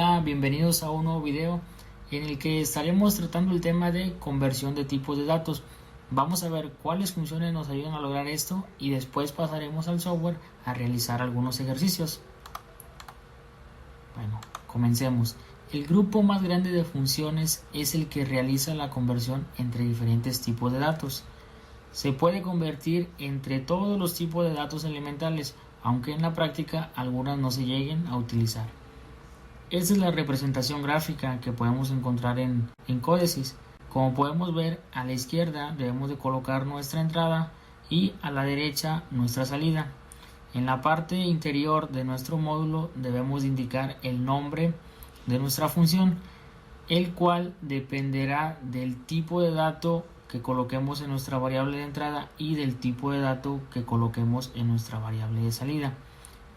Hola, bienvenidos a un nuevo video en el que estaremos tratando el tema de conversión de tipos de datos. Vamos a ver cuáles funciones nos ayudan a lograr esto y después pasaremos al software a realizar algunos ejercicios. Bueno, comencemos. El grupo más grande de funciones es el que realiza la conversión entre diferentes tipos de datos. Se puede convertir entre todos los tipos de datos elementales, aunque en la práctica algunas no se lleguen a utilizar. Esta es la representación gráfica que podemos encontrar en Códices. Como podemos ver, a la izquierda debemos de colocar nuestra entrada y a la derecha nuestra salida. En la parte interior de nuestro módulo debemos indicar el nombre de nuestra función, el cual dependerá del tipo de dato que coloquemos en nuestra variable de entrada y del tipo de dato que coloquemos en nuestra variable de salida.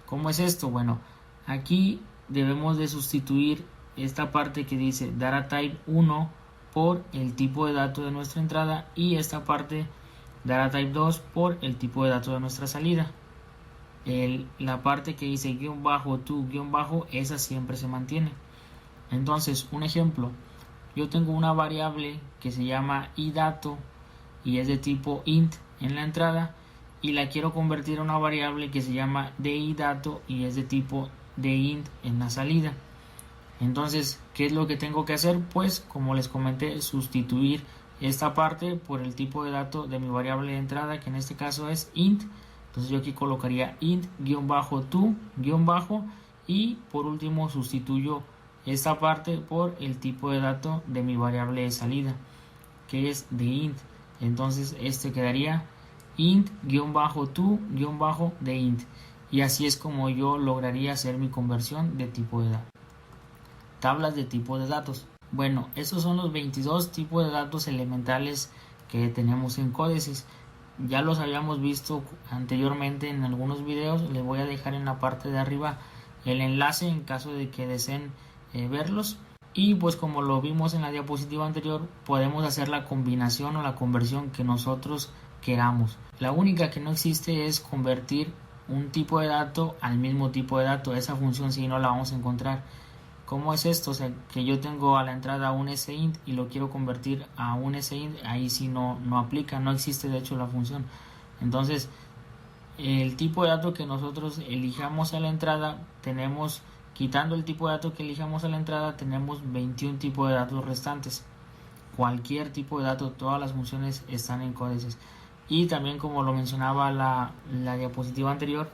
¿Cómo es esto? Bueno, aquí debemos de sustituir esta parte que dice DataType 1 por el tipo de dato de nuestra entrada y esta parte DataType 2 por el tipo de dato de nuestra salida. La parte que dice guión bajo to guión bajo, esa siempre se mantiene. Entonces, un ejemplo, yo tengo una variable que se llama iDato y es de tipo int en la entrada y la quiero convertir a una variable que se llama dIDato y es de tipo dInt en la salida. Entonces, ¿qué es lo que tengo que hacer? Pues, como les comenté, sustituir esta parte por el tipo de dato de mi variable de entrada, que en este caso es int. Entonces yo aquí colocaría int-to- y por último sustituyo esta parte por el tipo de dato de mi variable de salida, que es de int. Entonces este quedaría int-to-de int, y así es como yo lograría hacer mi conversión de tipo de datos. Tablas de tipo de datos. Bueno, estos son los 22 tipos de datos elementales que tenemos en Códices. Ya los habíamos visto anteriormente en algunos videos. Les voy a dejar en la parte de arriba el enlace en caso de que deseen verlos. Y pues como lo vimos en la diapositiva anterior, podemos hacer la combinación o la conversión que nosotros queramos. La única que no existe es convertir un tipo de dato al mismo tipo de dato. Esa función sí no la vamos a encontrar. ¿Cómo es esto? O sea, que yo tengo a la entrada un sint y lo quiero convertir a un sint, ahí sí no aplica, no existe de hecho la función. Entonces, el tipo de dato que nosotros elijamos a la entrada, quitando el tipo de dato que elijamos a la entrada, tenemos 21 tipos de datos restantes. Cualquier tipo de dato, todas las funciones están en Códices. Y también, como lo mencionaba la diapositiva anterior,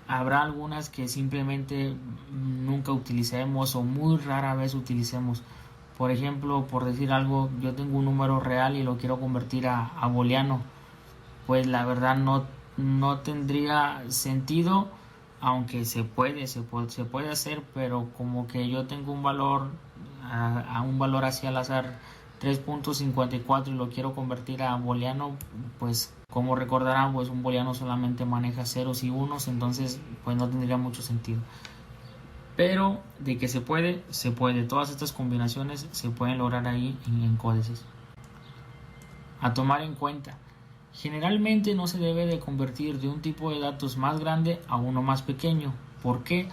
habrá algunas que simplemente nunca utilicemos o muy rara vez utilicemos. Por ejemplo, por decir algo, yo tengo un número real y lo quiero convertir a booleano. Pues la verdad no tendría sentido, aunque se puede hacer, pero como que yo tengo un valor a un valor hacia al azar 3.54 y lo quiero convertir a booleano, pues como recordarán, pues un booleano solamente maneja ceros y unos, entonces pues no tendría mucho sentido. Pero de que se puede. Todas estas combinaciones se pueden lograr ahí en Códices. A tomar en cuenta: generalmente no se debe de convertir de un tipo de datos más grande a uno más pequeño. ¿Por qué?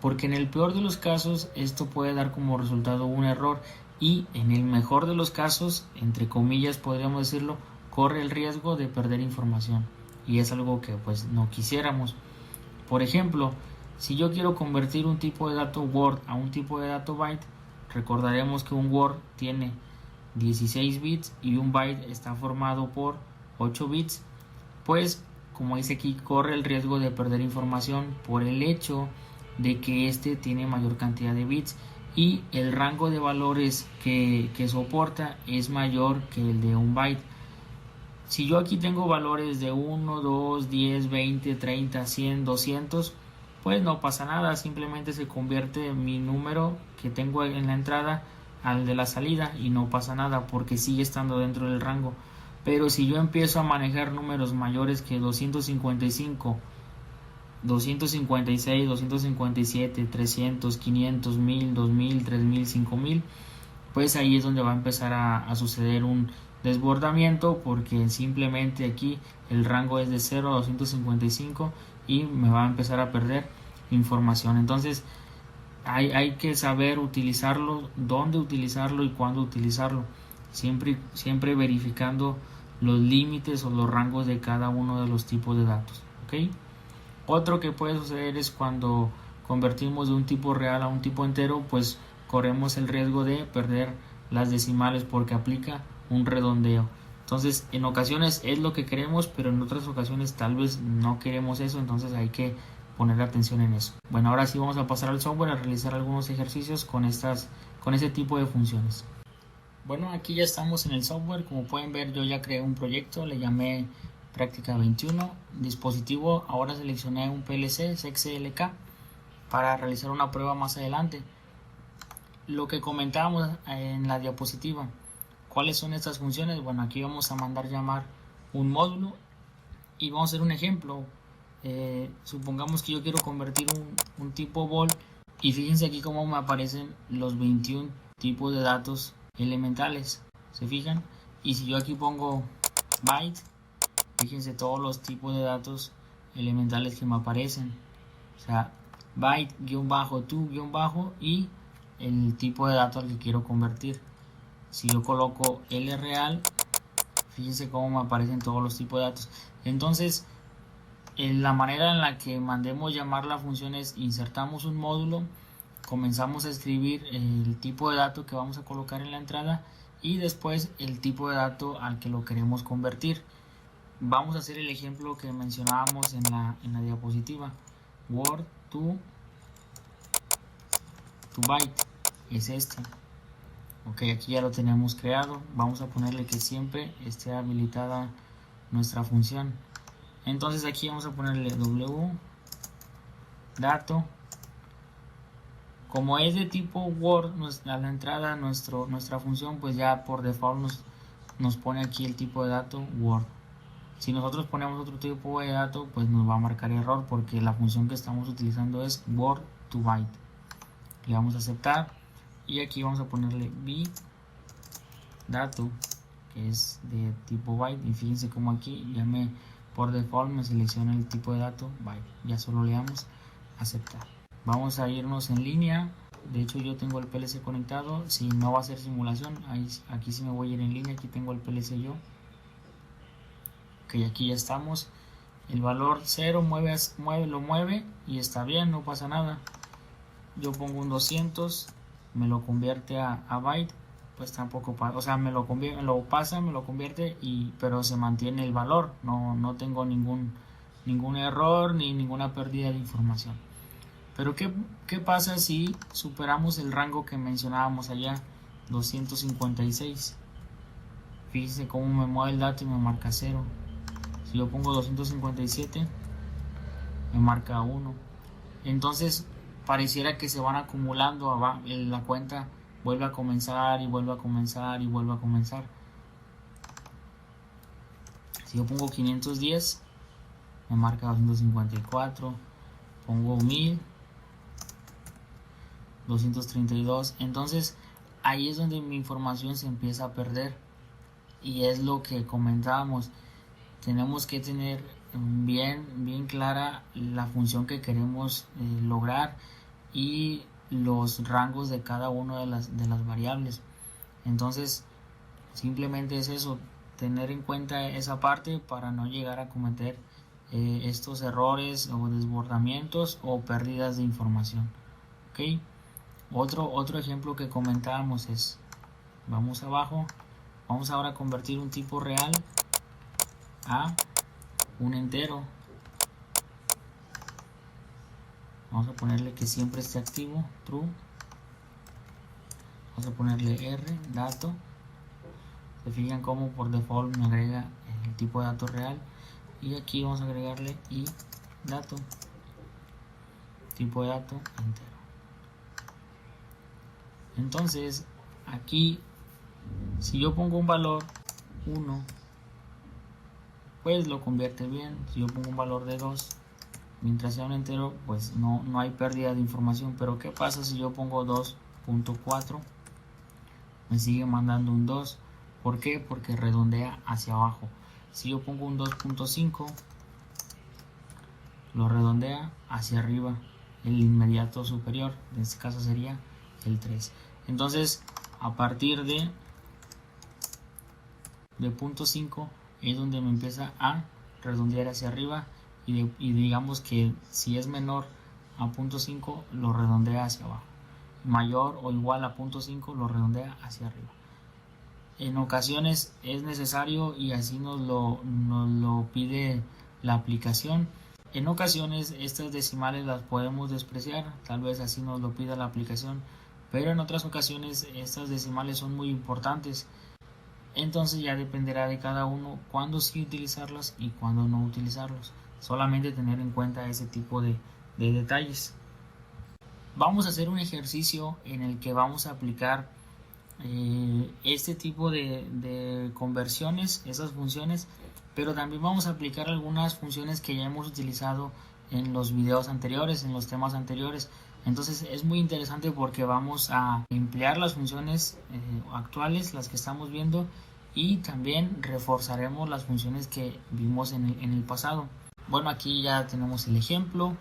Porque en el peor de los casos esto puede dar como resultado un error y en el mejor de los casos, entre comillas podríamos decirlo, corre el riesgo de perder información, y es algo que pues no quisiéramos. Por ejemplo, si yo quiero convertir un tipo de dato Word a un tipo de dato byte, recordaremos que un Word tiene 16 bits y un byte está formado por 8 bits, pues como dice aquí, corre el riesgo de perder información por el hecho de que este tiene mayor cantidad de bits y el rango de valores que soporta es mayor que el de un byte. Si yo aquí tengo valores de 1, 2, 10, 20, 30, 100, 200, pues no pasa nada, simplemente se convierte mi número que tengo en la entrada al de la salida y no pasa nada porque sigue estando dentro del rango. Pero si yo empiezo a manejar números mayores que 255, 256, 257, 300, 500, 1000, 2000, 3000, 5000, pues ahí es donde va a empezar a suceder un desbordamiento, porque simplemente aquí el rango es de 0 a 255 y me va a empezar a perder información. Entonces hay que saber utilizarlo, dónde utilizarlo y cuándo utilizarlo, siempre verificando los límites o los rangos de cada uno de los tipos de datos. ¿Ok? Otro que puede suceder es cuando convertimos de un tipo real a un tipo entero, pues corremos el riesgo de perder las decimales porque aplica un redondeo. Entonces, en ocasiones es lo que queremos, pero en otras ocasiones tal vez no queremos eso, entonces hay que poner atención en eso. Bueno, ahora sí vamos a pasar al software a realizar algunos ejercicios con ese tipo de funciones. Bueno, aquí ya estamos en el software. Como pueden ver, yo ya creé un proyecto, le llamé práctica 21, dispositivo. Ahora seleccioné un PLC CXLK para realizar una prueba más adelante. Lo que comentábamos en la diapositiva, ¿cuáles son estas funciones? Bueno, aquí vamos a mandar llamar un módulo y vamos a hacer un ejemplo. Supongamos que yo quiero convertir un tipo vol, y fíjense aquí cómo me aparecen los 21 tipos de datos elementales, ¿se fijan? Y si yo aquí pongo byte, fíjense todos los tipos de datos elementales que me aparecen, o sea, byte, guión bajo, to, guión bajo, y el tipo de dato al que quiero convertir. Si yo coloco L real, fíjense cómo me aparecen todos los tipos de datos. Entonces, la manera en la que mandemos llamar la función es: insertamos un módulo, comenzamos a escribir el tipo de dato que vamos a colocar en la entrada y después el tipo de dato al que lo queremos convertir. Vamos a hacer el ejemplo que mencionábamos en la diapositiva, word to byte, es este. Ok, aquí ya lo tenemos creado. Vamos a ponerle que siempre esté habilitada nuestra función. Entonces aquí vamos a ponerle w dato. Como es de tipo Word, a la entrada nuestra función, pues ya por default nos pone aquí el tipo de dato Word. Si nosotros ponemos otro tipo de dato, pues nos va a marcar error porque la función que estamos utilizando es Word to byte. Le vamos a aceptar y aquí vamos a ponerle byte dato, que es de tipo byte, y fíjense como aquí ya por default me selecciona el tipo de dato byte. Ya solo le damos aceptar. Vamos a irnos en línea. De hecho yo tengo el PLC conectado. Si no va a ser simulación, aquí sí me voy a ir en línea. Aquí tengo el PLC yo. Ok, aquí ya estamos. El valor 0 lo mueve y está bien, no pasa nada. Yo pongo un 200, me lo convierte a byte, pues tampoco pasa, o sea, me lo convierte, pero se mantiene el valor, no tengo ningún error ni ninguna pérdida de información. Pero ¿qué pasa si superamos el rango que mencionábamos allá, 256? Fíjense cómo me mueve el dato y me marca 0. Si yo pongo 257, me marca 1. Entonces pareciera que se van acumulando, la cuenta vuelve a comenzar y vuelve a comenzar y vuelve a comenzar. Si yo pongo 510, me marca 254, pongo 1000, 232. Entonces ahí es donde mi información se empieza a perder, y es lo que comentábamos. Tenemos que tener bien clara la función que queremos lograr y los rangos de cada una de las variables. Entonces simplemente es eso, tener en cuenta esa parte para no llegar a cometer estos errores o desbordamientos o pérdidas de información. ¿Ok? Otro ejemplo que comentábamos es, vamos abajo, vamos ahora a convertir un tipo real a un entero. Vamos a ponerle que siempre esté activo, true. Vamos a ponerle R, dato. Se fijan cómo por default me agrega el tipo de dato real. Y aquí vamos a agregarle y dato, tipo de dato entero. Entonces aquí, si yo pongo un valor 1, pues lo convierte bien. Si yo pongo un valor de 2, mientras sea un entero, pues no hay pérdida de información. Pero ¿qué pasa si yo pongo 2.4? Me sigue mandando un 2. ¿Por qué? Porque redondea hacia abajo. Si yo pongo un 2.5, lo redondea hacia arriba. el inmediato superior, en este caso sería el 3. Entonces a partir de punto 5 es donde me empieza a redondear hacia arriba y digamos que si es menor a punto 5 lo redondea hacia abajo, mayor o igual a punto 5 lo redondea hacia arriba. En ocasiones es necesario y así nos lo pide la aplicación. En ocasiones estas decimales las podemos despreciar, tal vez así nos lo pida la aplicación, pero en otras ocasiones estas decimales son muy importantes. Entonces ya dependerá de cada uno cuándo sí utilizarlas y cuándo no utilizarlos. Solamente tener en cuenta ese tipo de detalles. Vamos a hacer un ejercicio en el que vamos a aplicar este tipo de conversiones, esas funciones, pero también vamos a aplicar algunas funciones que ya hemos utilizado en los videos anteriores, en los temas anteriores. Entonces es muy interesante porque vamos a emplear las funciones actuales, las que estamos viendo, y también reforzaremos las funciones que vimos en el pasado. Bueno, aquí ya tenemos el ejemplo.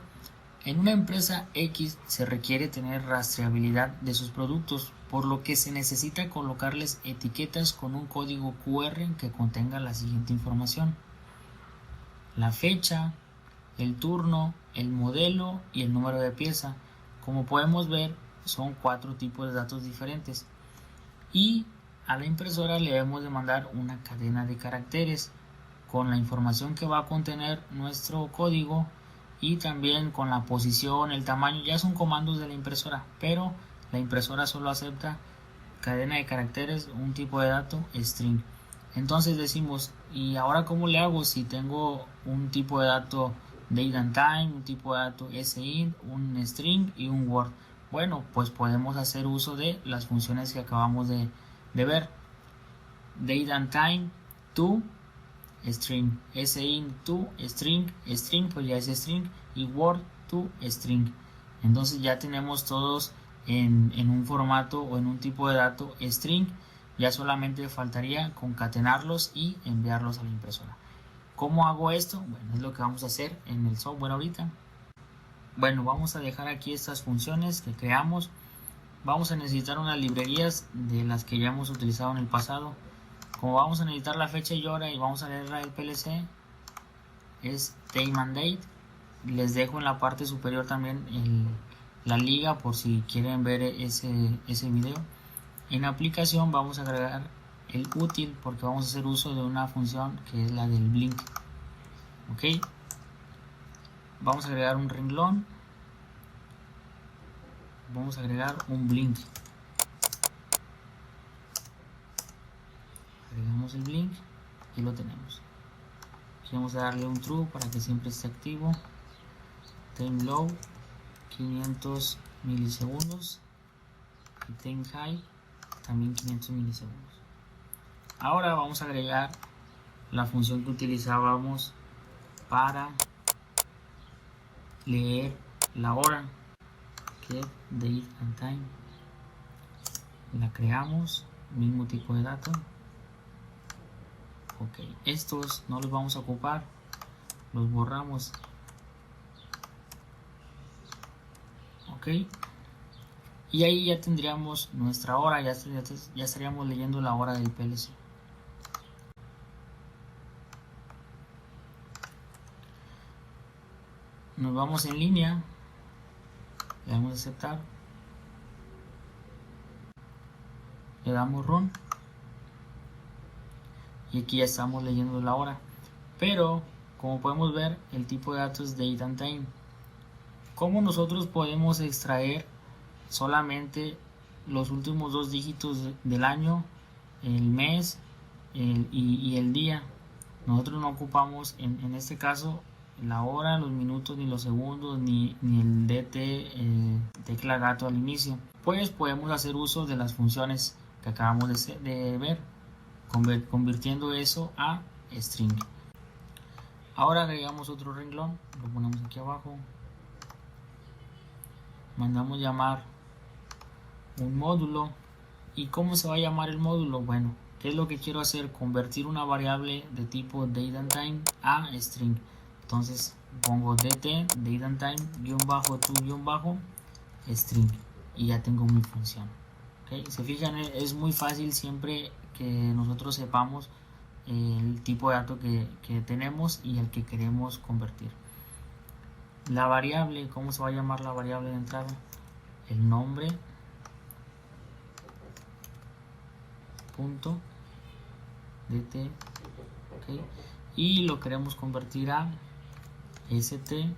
En una empresa X se requiere tener rastreabilidad de sus productos, por lo que se necesita colocarles etiquetas con un código QR que contenga la siguiente información: la fecha, el turno, el modelo y el número de pieza. Como podemos ver, son 4 tipos de datos diferentes. Y a la impresora le debemos de mandar una cadena de caracteres con la información que va a contener nuestro código y también con la posición, el tamaño. Ya son comandos de la impresora, pero la impresora solo acepta cadena de caracteres, un tipo de dato string. Entonces decimos, ¿y ahora cómo le hago si tengo un tipo de dato date and time, un tipo de dato sint, un string y un word? Bueno, pues podemos hacer uso de las funciones que acabamos de ver. Date and time to string, sint to string, string pues ya es string, y word to string. Entonces ya tenemos todos en un formato o en un tipo de dato string. Ya solamente faltaría concatenarlos y enviarlos a la impresora. ¿Cómo hago esto? Bueno, es lo que vamos a hacer en el software ahorita. Bueno, vamos a dejar aquí estas funciones que creamos. Vamos a necesitar unas librerías de las que ya hemos utilizado en el pasado. Como vamos a necesitar la fecha y hora y vamos a leerla del PLC, es time and date. Les dejo en la parte superior también la liga por si quieren ver ese video. En aplicación vamos a agregar el útil porque vamos a hacer uso de una función que es la del blink. Ok, vamos a agregar un renglón, vamos a agregar un blink. Agregamos el blink y lo tenemos. Aquí vamos a darle un true para que siempre esté activo. Time low 500 milisegundos y time high también 500 milisegundos. Ahora vamos a agregar la función que utilizábamos para leer la hora, que es date and time. La creamos, mismo tipo de dato. Ok, estos no los vamos a ocupar, los borramos. Ok, y ahí ya tendríamos nuestra hora, ya estaríamos leyendo la hora del PLC. Nos vamos en línea, le damos a aceptar, le damos run y aquí ya estamos leyendo la hora. Pero como podemos ver, el tipo de datos es date and time. ¿Cómo nosotros podemos extraer solamente los últimos 2 dígitos del año, el mes y el día? Nosotros no ocupamos en este caso la hora, los minutos, ni los segundos, ni el DT, tecla gato al inicio. Pues podemos hacer uso de las funciones que acabamos de ver, convirtiendo eso a string. Ahora agregamos otro renglón, lo ponemos aquí abajo. Mandamos llamar un módulo. ¿Y cómo se va a llamar el módulo? Bueno, ¿qué es lo que quiero hacer? Convertir una variable de tipo date and time a string. Entonces pongo dt, date and time, guión bajo to guión bajo, string, y ya tengo mi función. ¿Okay? Se fijan, es muy fácil siempre que nosotros sepamos el tipo de dato que tenemos y el que queremos convertir. La variable, ¿cómo se va a llamar la variable de entrada? El nombre punto dt, ¿okay? Y lo queremos convertir a st,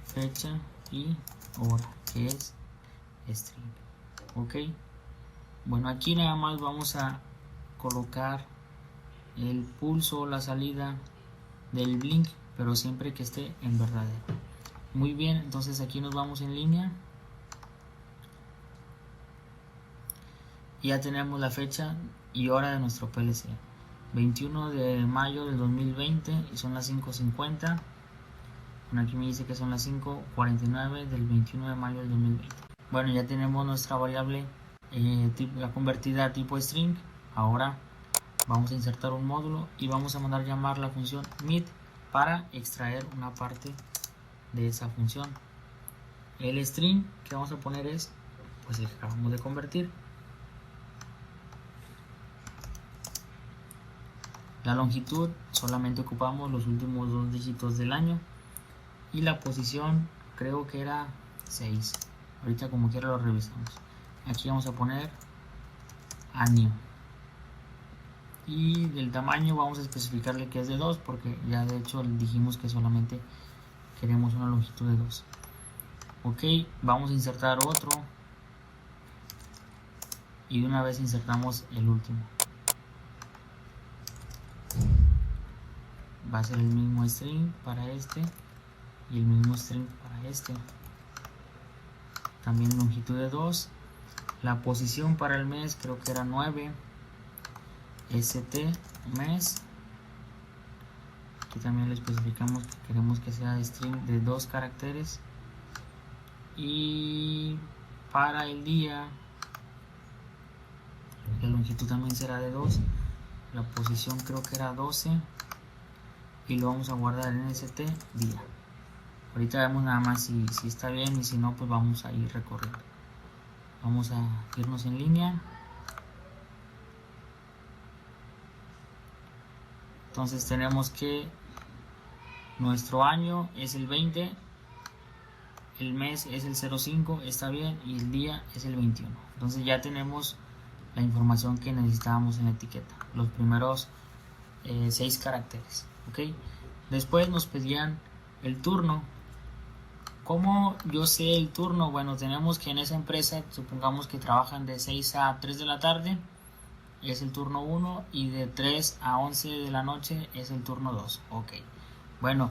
fecha y hora, que es string. Ok, bueno, aquí nada más vamos a colocar el pulso, la salida del blink, pero siempre que esté en verdadero. Muy bien, entonces aquí nos vamos en línea. Ya tenemos la fecha y hora de nuestro PLC. 21 de mayo del 2020 y son las 5:50. Bueno, aquí me dice que son las 5:49 del 21 de mayo del 2020. Bueno, ya tenemos nuestra variable ya convertida a tipo string. Ahora vamos a insertar un módulo y vamos a mandar llamar la función mid para extraer una parte de esa función. El string que vamos a poner es pues el que acabamos de convertir. La longitud solamente ocupamos los últimos 2 dígitos del año y la posición creo que era 6. Ahorita como quiera lo revisamos. Aquí vamos a poner año y del tamaño vamos a especificarle que es de 2 porque ya de hecho dijimos que solamente queremos una longitud de 2. Ok, vamos a insertar otro y de una vez insertamos el último. Va a ser el mismo string para este y el mismo string para este. También longitud de 2. La posición para el mes creo que era 9. St mes. Aquí también le especificamos que queremos que sea string de 2 caracteres. Y para el día la longitud también será de 2. La posición creo que era 12. Y lo vamos a guardar en st día. Ahorita vemos nada más si está bien y si no pues vamos a ir recorriendo. Vamos a irnos en línea. Entonces tenemos que nuestro año es el 20, el mes es el 05, está bien, y el día es el 21. Entonces ya tenemos la información que necesitábamos en la etiqueta, los primeros 6 caracteres. ¿Okay? Después nos pedían el turno. ¿Cómo yo sé el turno? Bueno, tenemos que en esa empresa, supongamos que trabajan de 6 a 3 de la tarde, es el turno 1, y de 3 a 11 de la noche es el turno 2. Ok, bueno,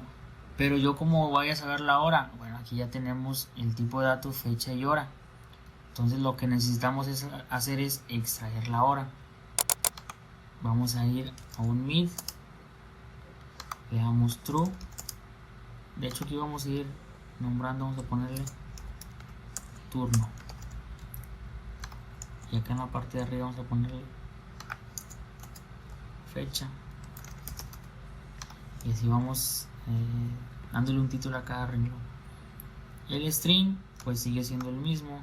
pero yo ¿cómo voy a saber la hora? Bueno, aquí ya tenemos el tipo de dato, fecha y hora. Entonces lo que necesitamos hacer es extraer la hora. Vamos a ir a un mid. Le damos true. De hecho aquí vamos a ir nombrando, vamos a ponerle turno. Y acá en la parte de arriba vamos a ponerle fecha. Y así vamos dándole un título a cada renglón. El string pues sigue siendo el mismo.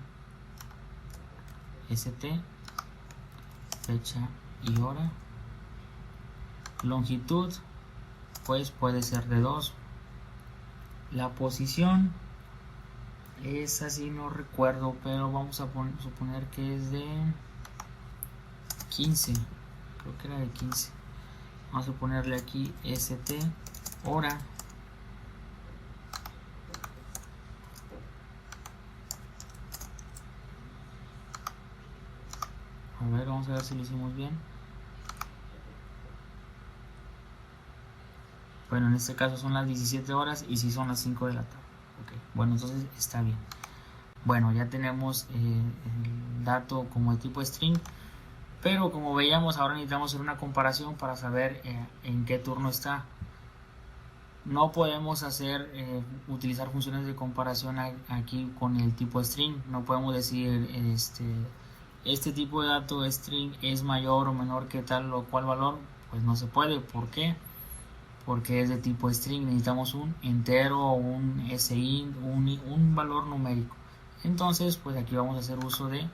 St, fecha y hora. Longitud pues puede ser de 2. La posición es así, no recuerdo, pero vamos a suponer que es de 15. Creo que era de 15. Vamos a ponerle aquí st hora. A ver, vamos a ver si lo hicimos bien. Bueno, en este caso son las 17 horas y si son las 5 de la tarde. Okay. Bueno, entonces está bien. Bueno, ya tenemos el dato como de tipo string, pero como veíamos ahora necesitamos hacer una comparación para saber en qué turno está. No podemos utilizar funciones de comparación aquí con el tipo string. No podemos decir este tipo de dato string es mayor o menor que tal o cual valor. Pues no se puede. ¿Por qué? porque es de tipo string, necesitamos un entero o un sint, un valor numérico. Entonces pues aquí vamos a hacer uso de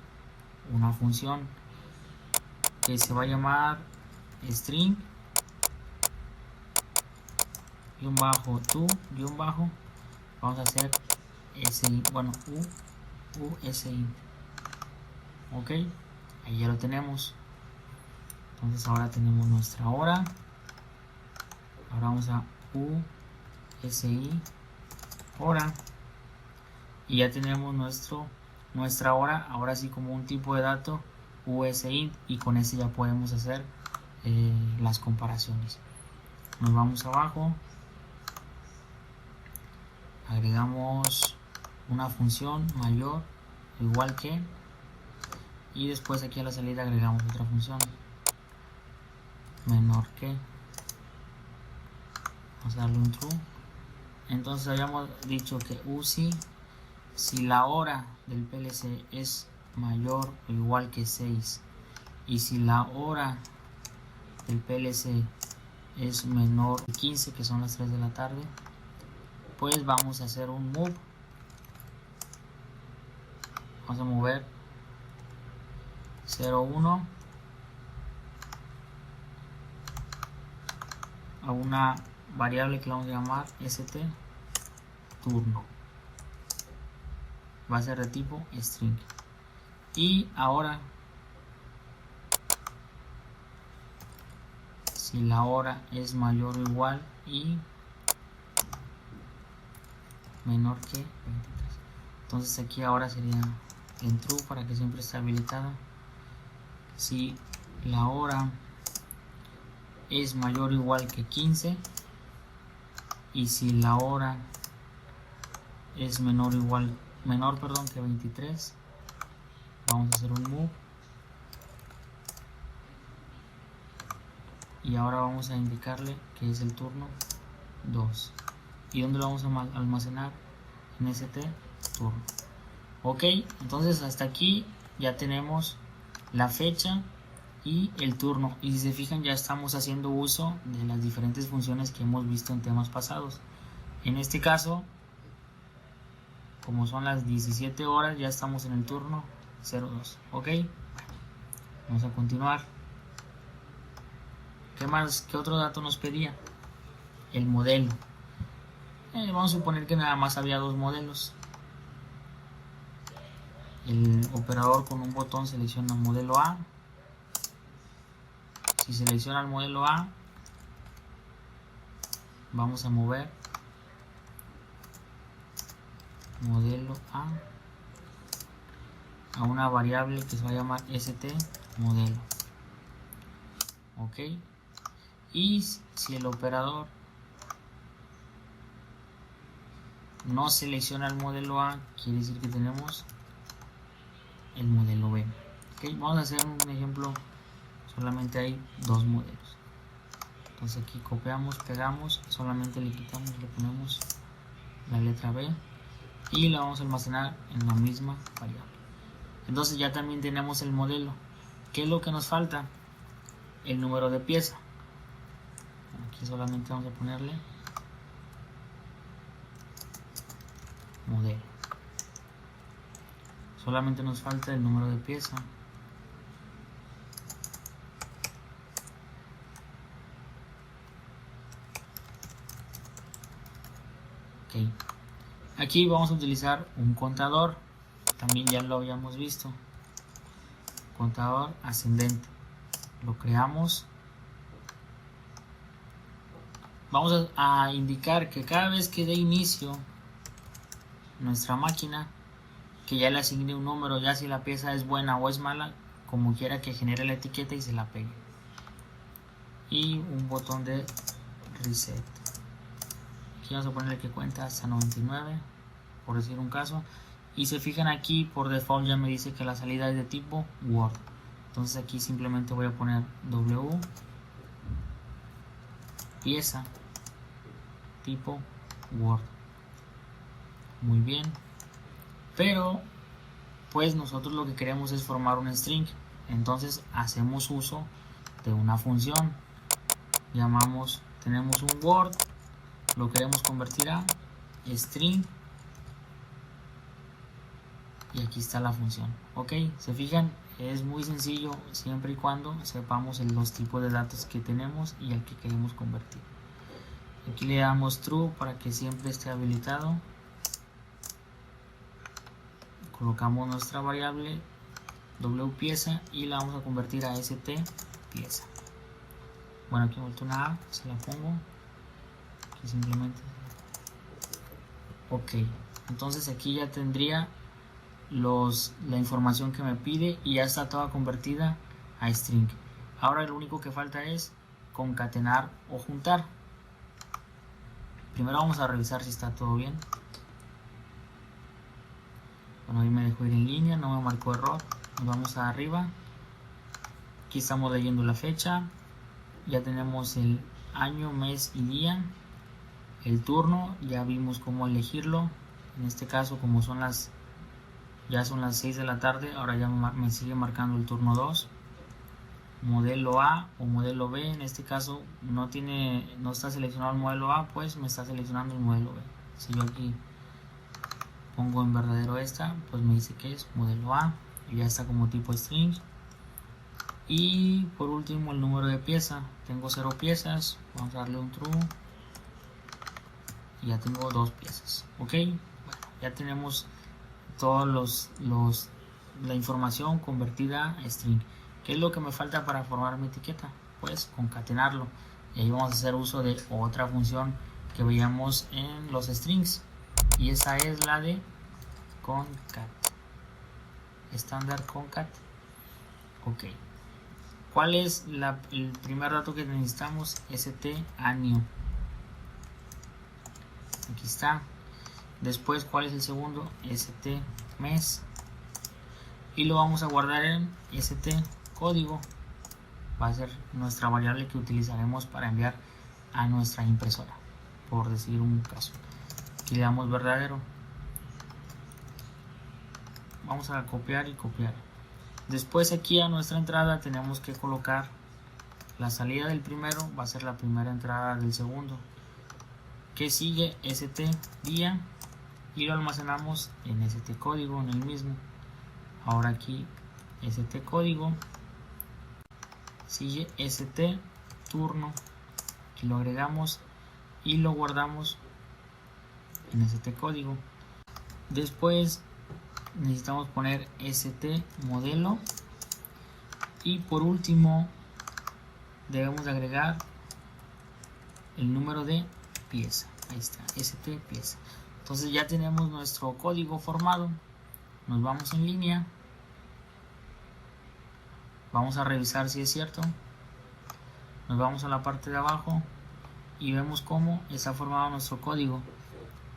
una función que se va a llamar string _to vamos a hacer sint, bueno, usint. Ok, ahí ya lo tenemos. Entonces ahora tenemos nuestra hora. Ahora vamos a usi hora y ya tenemos nuestra hora, ahora sí como un tipo de dato usint, y con ese ya podemos hacer las comparaciones. Nos vamos abajo, agregamos una función mayor o igual que, y después aquí a la salida agregamos otra función menor que. Vamos a darle un true. Entonces habíamos dicho que usi, si la hora del PLC es mayor o igual que 6 y si la hora del PLC es menor que 15, que son las 3 de la tarde, pues vamos a hacer un move. Vamos a mover 0,1 a una variable que vamos a llamar st turno, va a ser de tipo string. Y ahora si la hora es mayor o igual y menor que 23, entonces aquí ahora sería en true para que siempre esté habilitada. Si la hora es mayor o igual que 15 y si la hora es menor que 23, vamos a hacer un move y ahora vamos a indicarle que es el turno 2. ¿Y dónde lo vamos a almacenar? En st turno. Ok, entonces hasta aquí ya tenemos la fecha y el turno, y si se fijan ya estamos haciendo uso de las diferentes funciones que hemos visto en temas pasados. En este caso, como son las 17 horas, ya estamos en el turno 02. Ok, vamos a continuar. ¿Qué más? ¿Qué otro dato nos pedía? El modelo. Vamos a suponer que nada más había dos modelos. El operador con un botón selecciona modelo A. Si selecciona el modelo A, vamos a mover modelo a una variable que se va a llamar st modelo. Ok, y si el operador no selecciona el modelo A, quiere decir que tenemos el modelo B. Okay, vamos a hacer un ejemplo, solamente hay dos modelos. Entonces aquí copiamos, pegamos, solamente le quitamos, le ponemos la letra B y la vamos a almacenar en la misma variable. Entonces ya también tenemos el modelo. ¿Qué es lo que nos falta? El número de pieza. Aquí solamente vamos a ponerle modelo. Solamente nos falta el número de pieza. Ok. Aquí vamos a utilizar un contador. También ya lo habíamos visto. Contador ascendente. Lo creamos. Vamos a indicar que cada vez que dé inicio nuestra máquina, que ya le asigne un número, ya si la pieza es buena o es mala, como quiera que genere la etiqueta y se la pegue. Y un botón de reset. Aquí vamos a ponerle que cuenta hasta 99, por decir un caso. Y se fijan aquí, por default ya me dice que la salida es de tipo Word. Entonces aquí simplemente voy a poner W pieza tipo Word. Muy bien. Pero pues nosotros lo que queremos es formar un string. Entonces hacemos uso de una función. Llamamos tenemos un Word, lo queremos convertir a string y aquí está la función. Ok, se fijan, es muy sencillo siempre y cuando sepamos los tipos de datos que tenemos y el que queremos convertir. Aquí le damos true para que siempre esté habilitado. Colocamos nuestra variable w pieza y la vamos a convertir a st pieza. Bueno, aquí vuelto una A, se la pongo aquí simplemente. Ok, entonces aquí ya tendría la información que me pide y ya está toda convertida a string. Ahora lo único que falta es concatenar o juntar. Primero vamos a revisar si está todo bien. Bueno, ahí me dejó ir en línea, no me marcó error. Nos vamos a arriba. Aquí estamos leyendo la fecha. Ya tenemos el año, mes y día. El turno, ya vimos cómo elegirlo. En este caso, como ya son las 6 de la tarde, ahora ya me sigue marcando el turno 2. Modelo A o modelo B, en este caso no está seleccionado el modelo A, pues me está seleccionando el modelo B. Si yo aquí pongo en verdadero esta, pues me dice que es modelo A y ya está como tipo string. Y por último el número de pieza, tengo 0 piezas, vamos a darle un true y ya tengo 2 piezas. Ok, bueno, ya tenemos todos la información convertida a string. ¿Qué es lo que me falta para formar mi etiqueta? Pues concatenarlo. Y ahí vamos a hacer uso de otra función que veíamos en los strings. Y esa es la de concat. Estándar concat. Ok. ¿Cuál es el primer dato que necesitamos? año. Aquí está. Después, ¿cuál es el segundo? mes. Y lo vamos a guardar en código. Va a ser nuestra variable que utilizaremos para enviar a nuestra impresora, por decir un caso. Aquí le damos verdadero. Vamos a copiar y copiar. Después aquí a nuestra entrada tenemos que colocar la salida del primero, va a ser la primera entrada del segundo. Que sigue día y lo almacenamos en código, en el mismo. Ahora aquí código, sigue turno, aquí lo agregamos y lo guardamos en código. Después necesitamos poner modelo y por último debemos de agregar el número de pieza. Ahí está, pieza. Entonces ya tenemos nuestro código formado. Nos vamos en línea, vamos a revisar si es cierto, nos vamos a la parte de abajo y vemos cómo está formado nuestro código.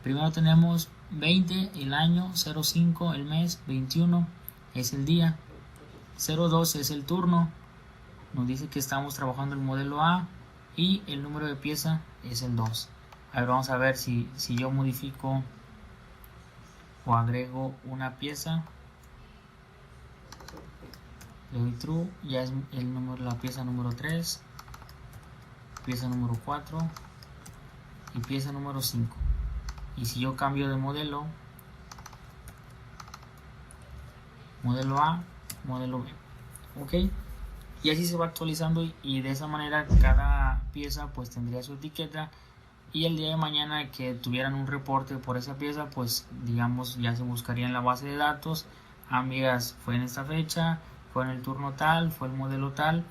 Primero tenemos 20 el año, 05 el mes, 21 es el día, 02 es el turno, nos dice que estamos trabajando el modelo A y el número de pieza es el 2. A ver, vamos a ver si yo modifico o agrego una pieza, le doy true, ya es la pieza número 3, pieza número 4 y pieza número 5. Y si yo cambio de modelo A, modelo B, ok, y así se va actualizando y de esa manera cada pieza pues tendría su etiqueta. Y el día de mañana que tuvieran un reporte por esa pieza, pues digamos ya se buscaría en la base de datos. Miras, fue en esta fecha, fue en el turno tal, fue el modelo tal.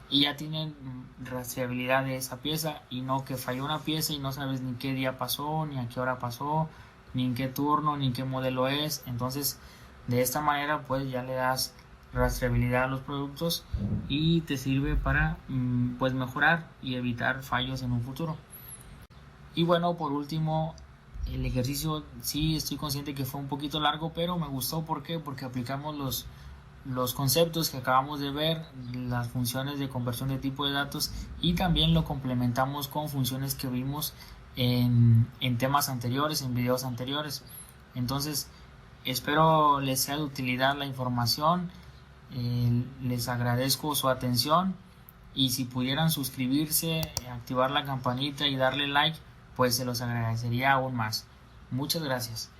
Y ya tienen rastreabilidad de esa pieza y no que falló una pieza y no sabes ni qué día pasó, ni a qué hora pasó, ni en qué turno, ni qué modelo es. Entonces de esta manera pues ya le das rastreabilidad a los productos y te sirve para pues mejorar y evitar fallos en un futuro. Y bueno, por último, el ejercicio sí estoy consciente que fue un poquito largo, pero me gustó. ¿Por qué? Porque aplicamos los conceptos que acabamos de ver, las funciones de conversión de tipo de datos, y también lo complementamos con funciones que vimos en temas anteriores, en videos anteriores. Entonces, espero les sea de utilidad la información. Les agradezco su atención y si pudieran suscribirse, activar la campanita y darle like, pues se los agradecería aún más. Muchas gracias.